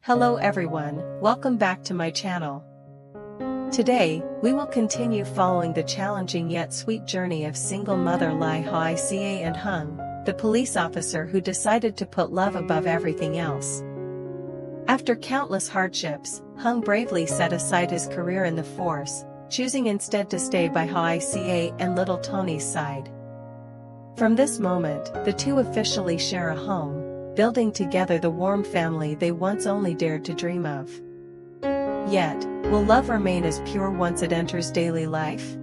Hello everyone, welcome back to my channel. Today, we will continue following the challenging yet sweet journey of single mother Ly Hoai Ca and Hùng, the police officer who decided to put love above everything else. After countless hardships, Hùng bravely set aside his career in the force, choosing instead to stay by Hoai Ca and little Tony's side. From this moment, the two officially share a home, building together the warm family they once only dared to dream of. Yet, will love remain as pure once it enters daily life?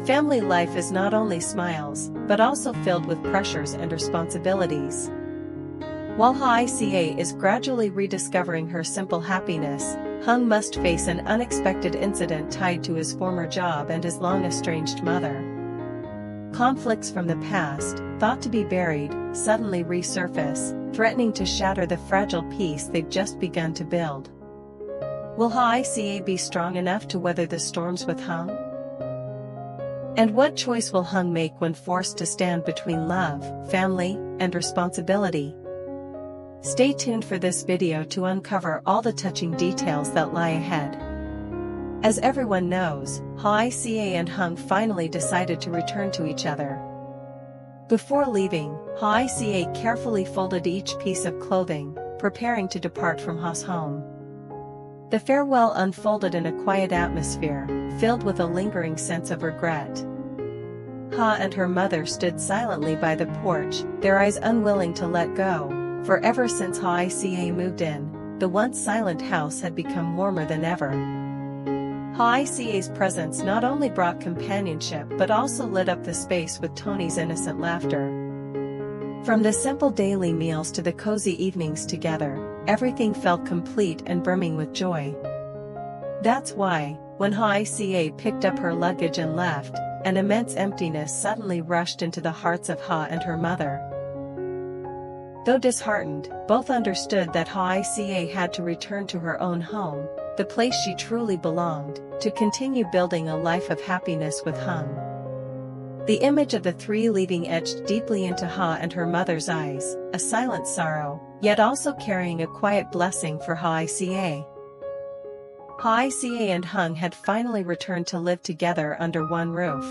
Family life is not only smiles, but also filled with pressures and responsibilities. While Hoai Ca is gradually rediscovering her simple happiness, Hùng must face an unexpected incident tied to his former job and his long-estranged mother. Conflicts from the past, thought to be buried, suddenly resurface, threatening to shatter the fragile peace they've just begun to build. Will Hoai Ca be strong enough to weather the storms with Hùng? And what choice will Hùng make when forced to stand between love, family, and responsibility? Stay tuned for this video to uncover all the touching details that lie ahead. As everyone knows, Hoai Ca and Hùng finally decided to return to each other. Before leaving, Hoai Ca carefully folded each piece of clothing, preparing to depart from Ho's home. The farewell unfolded in a quiet atmosphere, filled with a lingering sense of regret. Ha and her mother stood silently by the porch, their eyes unwilling to let go, for ever since Hoai Ca moved in, the once silent house had become warmer than ever. Hoai Ca's presence not only brought companionship but also lit up the space with Tony's innocent laughter. From the simple daily meals to the cozy evenings together, everything felt complete and brimming with joy. That's why, when Hoai Ca picked up her luggage and left, an immense emptiness suddenly rushed into the hearts of Ha and her mother. Though disheartened, both understood that Hoai Ca had to return to her own home, the place she truly belonged, to continue building a life of happiness with Hùng. The image of the three leaving etched deeply into Ha and her mother's eyes, a silent sorrow, yet also carrying a quiet blessing for Hoai Ca. Hoai Ca and Hùng had finally returned to live together under one roof.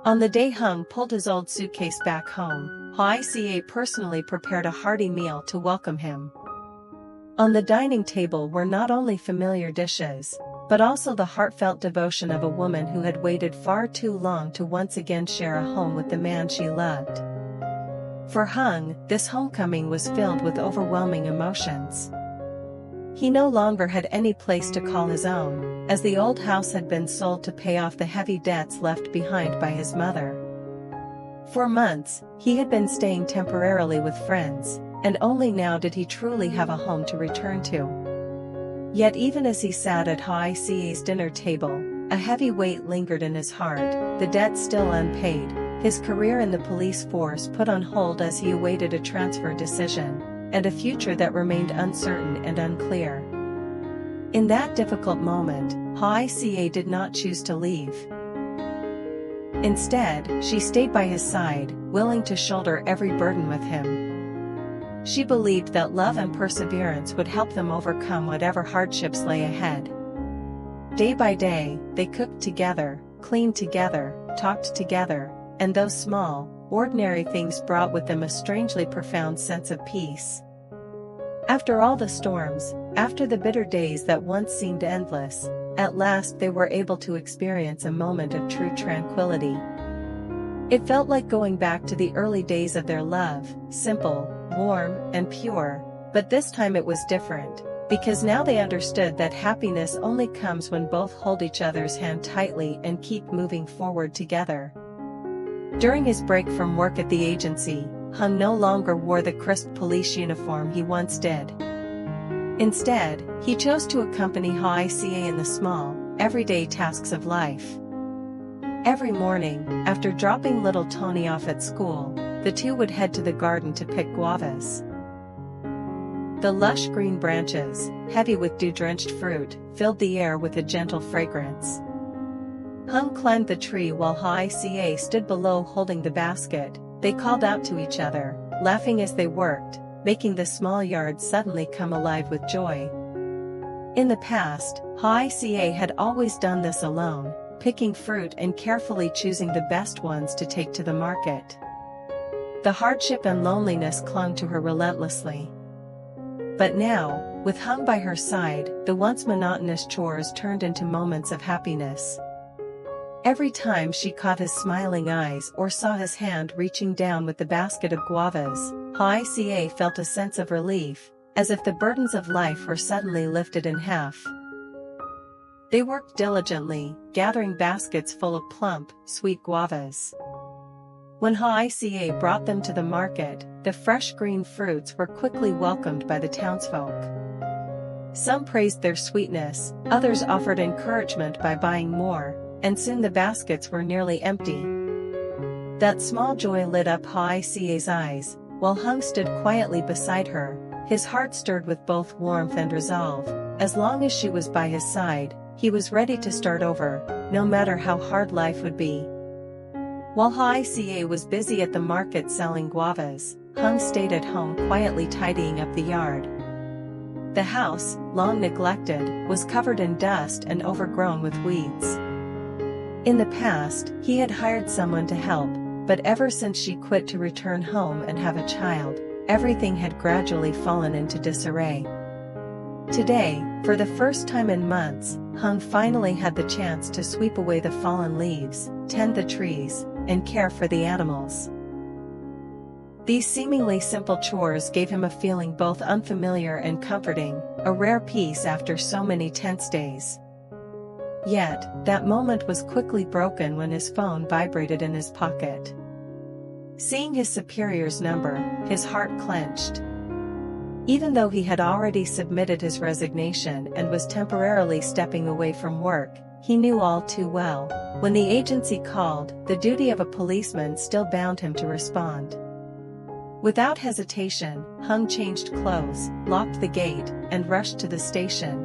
On the day Hùng pulled his old suitcase back home, Hoai Ca personally prepared a hearty meal to welcome him. On the dining table were not only familiar dishes, but also the heartfelt devotion of a woman who had waited far too long to once again share a home with the man she loved. For Hùng, this homecoming was filled with overwhelming emotions. He no longer had any place to call his own, as the old house had been sold to pay off the heavy debts left behind by his mother. For months, he had been staying temporarily with friends, and only now did he truly have a home to return to. Yet even as he sat at Hoai Ca's dinner table, a heavy weight lingered in his heart, the debt still unpaid, his career in the police force put on hold as he awaited a transfer decision, and a future that remained uncertain and unclear. In that difficult moment, Hoai Ca did not choose to leave. Instead, she stayed by his side, willing to shoulder every burden with him. She believed that love and perseverance would help them overcome whatever hardships lay ahead. Day by day, they cooked together, cleaned together, talked together, and those small, ordinary things brought with them a strangely profound sense of peace. After all the storms, after the bitter days that once seemed endless, at last they were able to experience a moment of true tranquility. It felt like going back to the early days of their love, simple, warm, and pure, but this time it was different, because now they understood that happiness only comes when both hold each other's hand tightly and keep moving forward together. During his break from work at the agency, Hùng no longer wore the crisp police uniform he once did. Instead, he chose to accompany Hoai Ca in the small, everyday tasks of life. Every morning, after dropping little Tony off at school, the two would head to the garden to pick guavas. The lush green branches, heavy with dew-drenched fruit, filled the air with a gentle fragrance. Hùng climbed the tree while Hoai Ca stood below holding the basket. They called out to each other, laughing as they worked, making the small yard suddenly come alive with joy. In the past, Hoai Ca had always done this alone, picking fruit and carefully choosing the best ones to take to the market. The hardship and loneliness clung to her relentlessly. But now, with Hùng by her side, the once monotonous chores turned into moments of happiness. Every time she caught his smiling eyes or saw his hand reaching down with the basket of guavas, Hoai Ca felt a sense of relief, as if the burdens of life were suddenly lifted in half. They worked diligently, gathering baskets full of plump, sweet guavas. When Hoai Ca brought them to the market, the fresh green fruits were quickly welcomed by the townsfolk. Some praised their sweetness, others offered encouragement by buying more, and soon the baskets were nearly empty. That small joy lit up Hoai Ca's eyes, while Hùng stood quietly beside her, his heart stirred with both warmth and resolve. As long as she was by his side, he was ready to start over, no matter how hard life would be. While Hoai Ca was busy at the market selling guavas, Hùng stayed at home quietly tidying up the yard. The house, long neglected, was covered in dust and overgrown with weeds. In the past, he had hired someone to help, but ever since she quit to return home and have a child, everything had gradually fallen into disarray. Today, for the first time in months, Hùng finally had the chance to sweep away the fallen leaves, tend the trees, and care for the animals. These seemingly simple chores gave him a feeling both unfamiliar and comforting, a rare peace after so many tense days. Yet, that moment was quickly broken when his phone vibrated in his pocket. Seeing his superior's number, his heart clenched. Even though he had already submitted his resignation and was temporarily stepping away from work, he knew all too well, when the agency called, the duty of a policeman still bound him to respond. Without hesitation, Hùng changed clothes, locked the gate, and rushed to the station.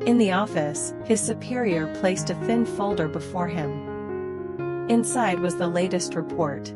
In the office, his superior placed a thin folder before him. Inside was the latest report.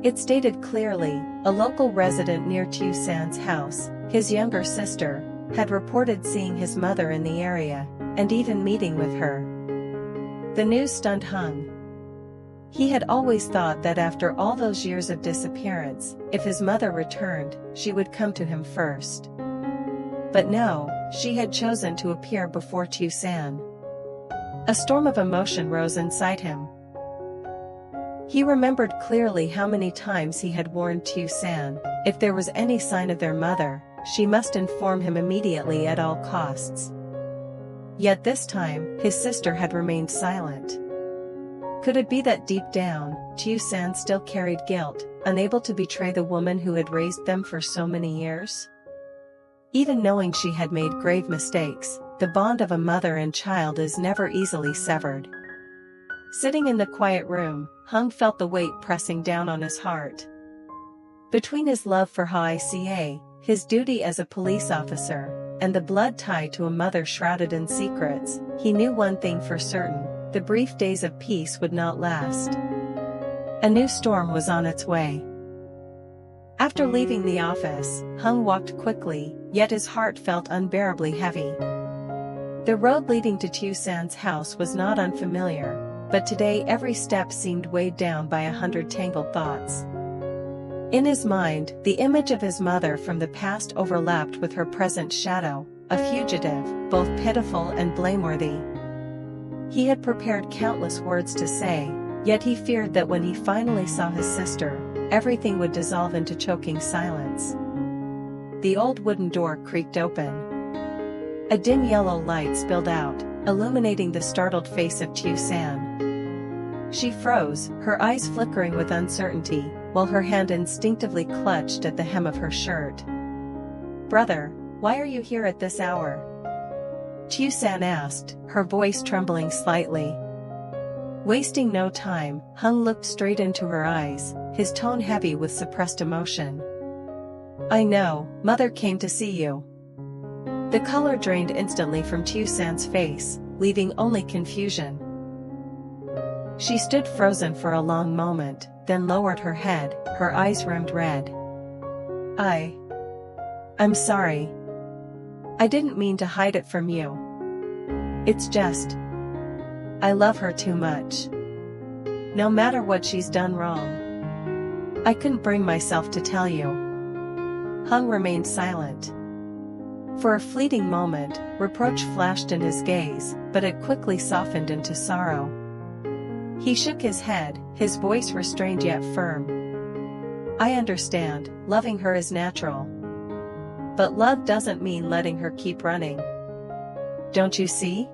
It stated clearly, a local resident near Tieu San's house, his younger sister, had reported seeing his mother in the area, and even meeting with her. The news stunned Hùng. He had always thought that after all those years of disappearance, if his mother returned, she would come to him first. But no, she had chosen to appear before Tieu San. A storm of emotion rose inside him. He remembered clearly how many times he had warned Tieu San, if there was any sign of their mother, she must inform him immediately at all costs. Yet this time, his sister had remained silent. Could it be that deep down, Tieu San still carried guilt, unable to betray the woman who had raised them for so many years? Even knowing she had made grave mistakes, the bond of a mother and child is never easily severed. Sitting in the quiet room, Hùng felt the weight pressing down on his heart. Between his love for Hoai Ca, his duty as a police officer, and the blood tie to a mother shrouded in secrets, he knew one thing for certain, the brief days of peace would not last. A new storm was on its way. After leaving the office, Hùng walked quickly, yet his heart felt unbearably heavy. The road leading to Tieu San's house was not unfamiliar, but today every step seemed weighed down by 100 tangled thoughts. In his mind, the image of his mother from the past overlapped with her present shadow, a fugitive, both pitiful and blameworthy. He had prepared countless words to say, yet he feared that when he finally saw his sister, everything would dissolve into choking silence. The old wooden door creaked open. A dim yellow light spilled out, illuminating the startled face of Tieu San. She froze, her eyes flickering with uncertainty, while her hand instinctively clutched at the hem of her shirt. "Brother, why are you here at this hour?" Tieu San asked, her voice trembling slightly. Wasting no time, Hùng looked straight into her eyes, his tone heavy with suppressed emotion. "I know, Mother came to see you." The color drained instantly from Tieu San's face, leaving only confusion. She stood frozen for a long moment, then lowered her head, her eyes rimmed red. I'm sorry. I didn't mean to hide it from you. It's just, I love her too much. No matter what she's done wrong. I couldn't bring myself to tell you. Hung remained silent. For a fleeting moment, reproach flashed in his gaze, but it quickly softened into sorrow. He shook his head, his voice restrained yet firm. I understand, loving her is natural. But love doesn't mean letting her keep running. Don't you see?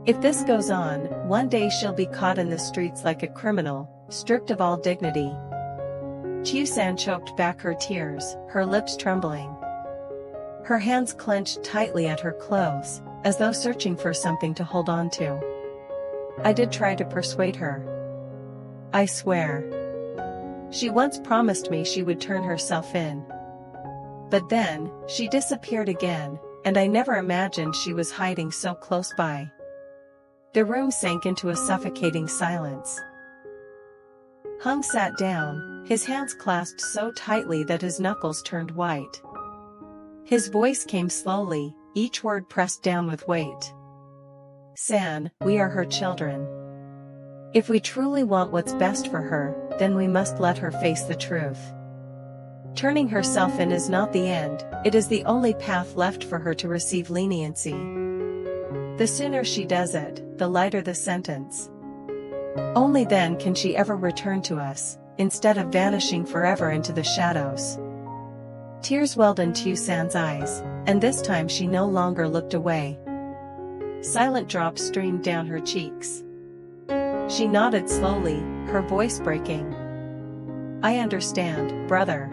If this goes on, one day she'll be caught in the streets like a criminal, stripped of all dignity. Tieu choked back her tears, her lips trembling. Her hands clenched tightly at her clothes, as though searching for something to hold on to. I did try to persuade her. I swear. She once promised me she would turn herself in. But then, she disappeared again, and I never imagined she was hiding so close by. The room sank into a suffocating silence. Hung sat down, his hands clasped so tightly that his knuckles turned white. His voice came slowly, each word pressed down with weight. San, we are her children. If we truly want what's best for her, then we must let her face the truth. Turning herself in is not the end, it is the only path left for her to receive leniency. The sooner she does it, the lighter the sentence. Only then can she ever return to us, instead of vanishing forever into the shadows. Tears welled in Tieu's eyes, and this time she no longer looked away. Silent drops streamed down her cheeks. She nodded slowly, her voice breaking. I understand, brother.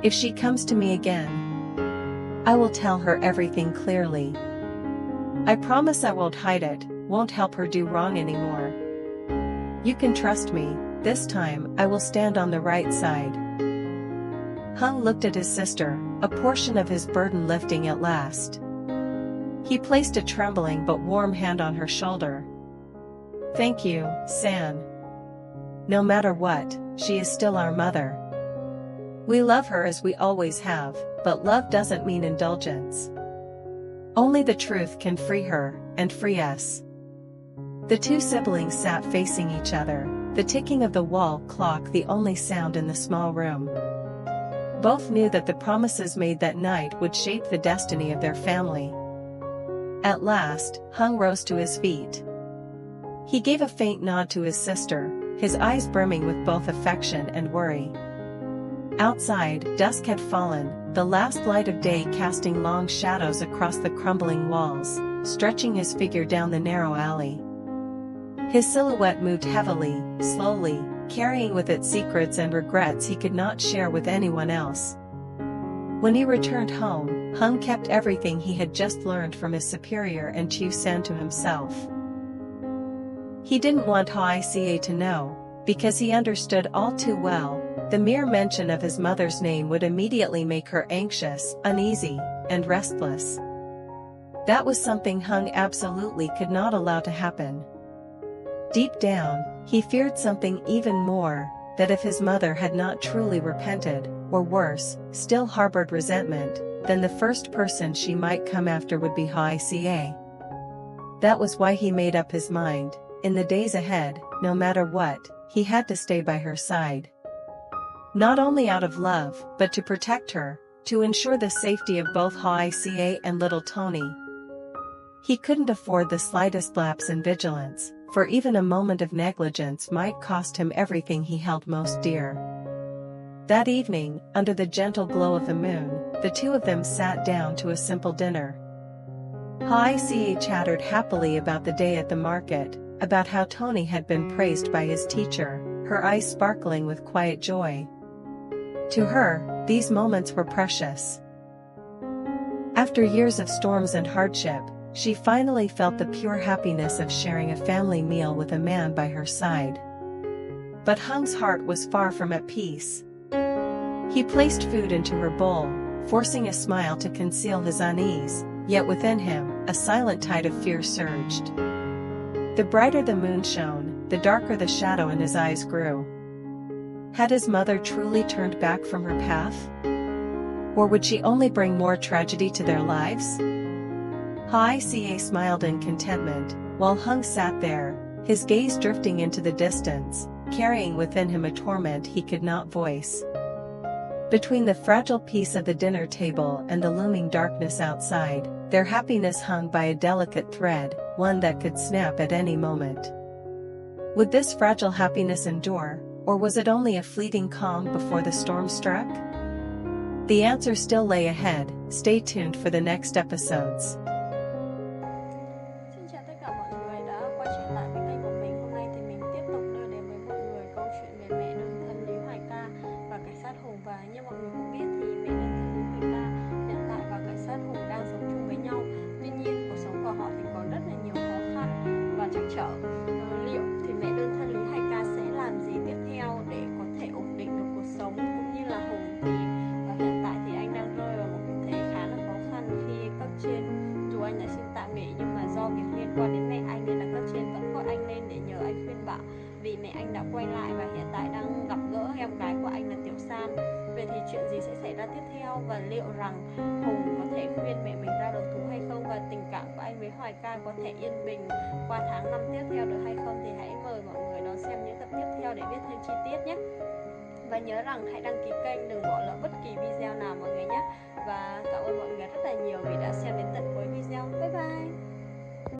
If she comes to me again, I will tell her everything clearly. I promise I won't hide it, won't help her do wrong anymore. You can trust me, this time I will stand on the right side. Hung looked at his sister, a portion of his burden lifting at last. He placed a trembling but warm hand on her shoulder. Thank you, San. No matter what, she is still our mother. We love her as we always have, but love doesn't mean indulgence. Only the truth can free her, and free us. The two siblings sat facing each other, the ticking of the wall clock the only sound in the small room. Both knew that the promises made that night would shape the destiny of their family. At last, Hung rose to his feet. He gave a faint nod to his sister, his eyes brimming with both affection and worry. Outside, dusk had fallen, the last light of day casting long shadows across the crumbling walls, stretching his figure down the narrow alley. His silhouette moved heavily, slowly, carrying with it secrets and regrets he could not share with anyone else. When he returned home, Hung kept everything he had just learned from his superior and Tieu to himself. He didn't want Hoai Ca to know, because he understood all too well, the mere mention of his mother's name would immediately make her anxious, uneasy, and restless. That was something Hung absolutely could not allow to happen. Deep down, he feared something even more, that if his mother had not truly repented, or worse, still harbored resentment, then the first person she might come after would be Hoai Ca. That was why he made up his mind, in the days ahead, no matter what, he had to stay by her side. Not only out of love, but to protect her, to ensure the safety of both Hoai Ca and little Tony. He couldn't afford the slightest lapse in vigilance, for even a moment of negligence might cost him everything he held most dear. That evening, under the gentle glow of the moon, the two of them sat down to a simple dinner. Hoai Ca chattered happily about the day at the market, about how Tony had been praised by his teacher, her eyes sparkling with quiet joy. To her, these moments were precious. After years of storms and hardship, she finally felt the pure happiness of sharing a family meal with a man by her side. But Hung's heart was far from at peace. He placed food into her bowl, forcing a smile to conceal his unease, yet within him, a silent tide of fear surged. The brighter the moon shone, the darker the shadow in his eyes grew. Had his mother truly turned back from her path? Or would she only bring more tragedy to their lives? Hoai Ca smiled in contentment, while Hùng sat there, his gaze drifting into the distance, carrying within him a torment he could not voice. Between the fragile peace of the dinner table and the looming darkness outside, their happiness hung by a delicate thread, one that could snap at any moment. Would this fragile happiness endure, or was it only a fleeting calm before the storm struck? The answer still lay ahead. Stay tuned for the next episodes. Xin chào tất cả mọi người đã quay trở lại với kênh của mình. Hôm nay thì mình tiếp tục đưa đến với mọi người câu chuyện về mẹ đơn thân Ly Hoai Ca và cảnh sát Hùng. Và như mọi người cũng biết thì mẹ đơn thân Ly Hoai Ca hiện tại và cảnh sát Hùng đang sống chung với nhau. Tuy nhiên cuộc sống của họ thì còn rất là nhiều khó khăn và trắc trở. Liệu thì mẹ đơn thân Ly Hoai Ca sẽ làm gì tiếp theo để có thể ổn định được cuộc sống, cũng như là Hùng thì hiện tại thì anh đang rơi vào một tình thế khá là khó khăn khi cấp trên, dù anh đã xin tạm nghỉ nhưng mà do việc liên quan đến mẹ anh nên là cấp trên vẫn gọi anh lên để nhờ anh khuyên bảo, vì mẹ anh đã quay lại và hiện tại đang gặp gỡ em gái của anh là Tiểu San. Vậy thì chuyện gì sẽ xảy ra tiếp theo, và liệu rằng Hùng có thể khuyên mẹ mình ra đầu thú hay không, và tình cảm của anh với Hoài Ca có thể yên bình qua tháng năm tiếp theo được hay không, thì hãy mời mọi người đón xem những tập tiếp theo để biết thêm chi tiết nhé. Và nhớ rằng hãy đăng ký kênh, đừng bỏ lỡ bất kỳ video nào mọi người nhé. Và cảm ơn mọi người rất là nhiều vì đã xem đến tận cuối video. Bye bye.